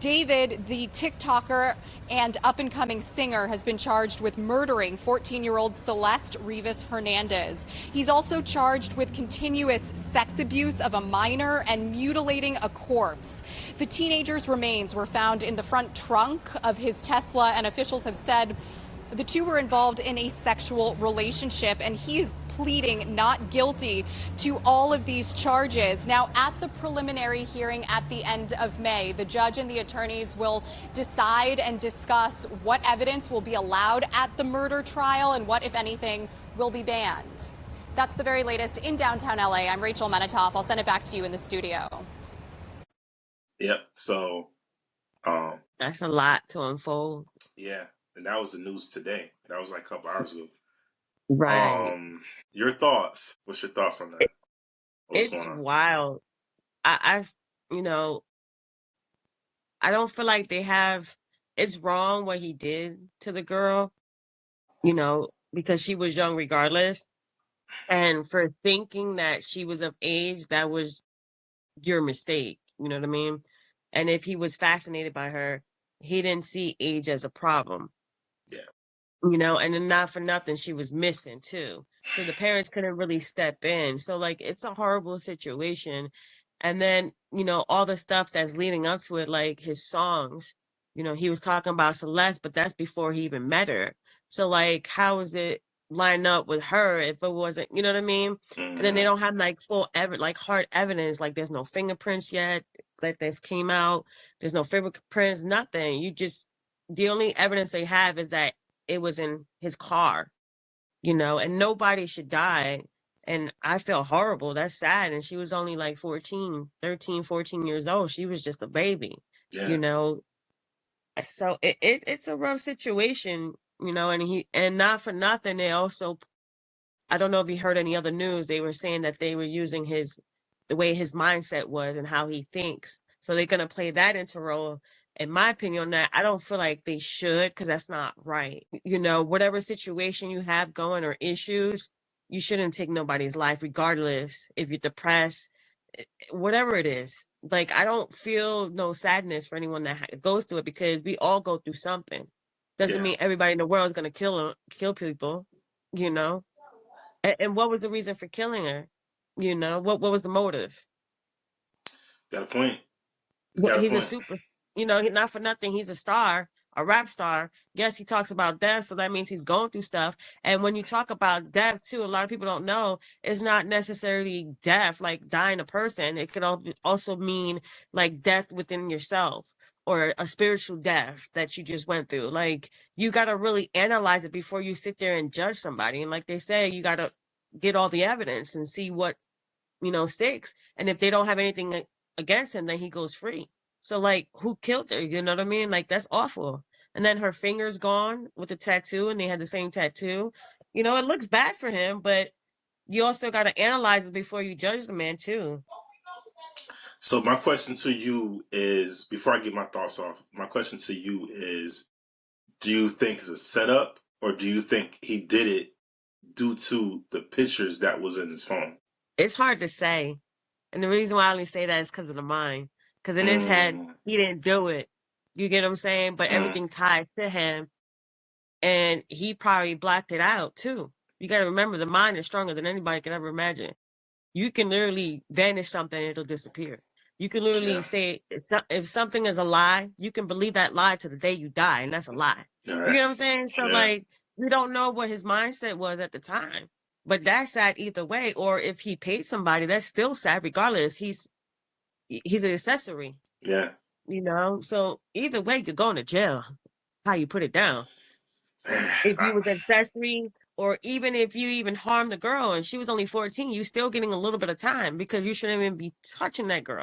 David, the TikToker and up-and-coming singer, has been charged with murdering 14-year-old Celeste Rivas Hernandez. He's also charged with continuous sex abuse of a minor and mutilating a corpse. The teenager's remains were found in the front trunk of his Tesla, and officials have said the two were involved in a sexual relationship, and he is pleading not guilty to all of these charges. Now, at the preliminary hearing at the end of May, the judge and the attorneys will decide and discuss what evidence will be allowed at the murder trial and what, if anything, will be banned. That's the very latest in downtown LA. I'm Rachel Menitoff. I'll send it back to you in the studio. Yep. So, That's a lot to unfold. yeah, and that was the news today. That was like a couple hours ago. Right. Your thoughts? What's your thoughts on that? What's It's going on? wild. I I don't feel like it's wrong what he did to the girl, because she was young regardless. And for thinking that she was of age, that was your mistake. You know what I mean? And if he was fascinated by her, he didn't see age as a problem. Yeah. And then not for nothing, she was missing too. So the parents couldn't really step in. So like it's a horrible situation. And then, all the stuff that's leading up to it, like his songs, he was talking about Celeste, but that's before he even met her. So like how is it line up with her if it wasn't, you know what I mean? And then they don't have like full hard evidence, like there's no fingerprints yet, like this came out, there's no fingerprints, nothing. The only evidence they have is that it was in his car, and nobody should die. And I feel horrible. That's sad. And she was only like 14 years old. She was just a baby, Yeah. So it's a rough situation, and not for nothing. They also, I don't know if you heard any other news. They were saying that they were using the way his mindset was and how he thinks. So they're going to play that into role. In my opinion on that, I don't feel like they should, because that's not right. Whatever situation you have going or issues, you shouldn't take nobody's life, regardless if you're depressed, whatever it is. Like, I don't feel no sadness for anyone that goes through it, because we all go through something. Doesn't mean everybody in the world is going to kill people, And what was the reason for killing her? What was the motive? Got a point. Well, he's a super, not for nothing. He's a star, a rap star. Yes, he talks about death, so that means he's going through stuff. And when you talk about death too, a lot of people don't know it's not necessarily death, like dying a person. It could also mean like death within yourself, or a spiritual death that you just went through. Like, you got to really analyze it before you sit there and judge somebody. And like they say, you got to get all the evidence and see what, sticks. And if they don't have anything against him, then he goes free. So like, who killed her? You know what I mean? Like, that's awful. And then her finger's gone with the tattoo, and they had the same tattoo. It looks bad for him, but you also got to analyze it before you judge the man too. So my question to you is, before I get my thoughts off, my question to you is, do you think it's a setup, or do you think he did it due to the pictures that was in his phone? It's hard to say. And the reason why I only say that is because of the mind. Because in his head, he didn't do it. You get what I'm saying? But everything tied to him. And he probably blacked it out too. You got to remember, the mind is stronger than anybody could ever imagine. You can literally vanish something and it'll disappear. You can literally say, if something is a lie, you can believe that lie to the day you die, and that's a lie. You get what I'm saying? So like, we don't know what his mindset was at the time. But that's sad either way. Or if he paid somebody, that's still sad regardless. He's an accessory. Yeah. So either way, you're going to jail. How you put it down. If you was an accessory, or even if you even harmed the girl and she was only 14, you still getting a little bit of time, because you shouldn't even be touching that girl.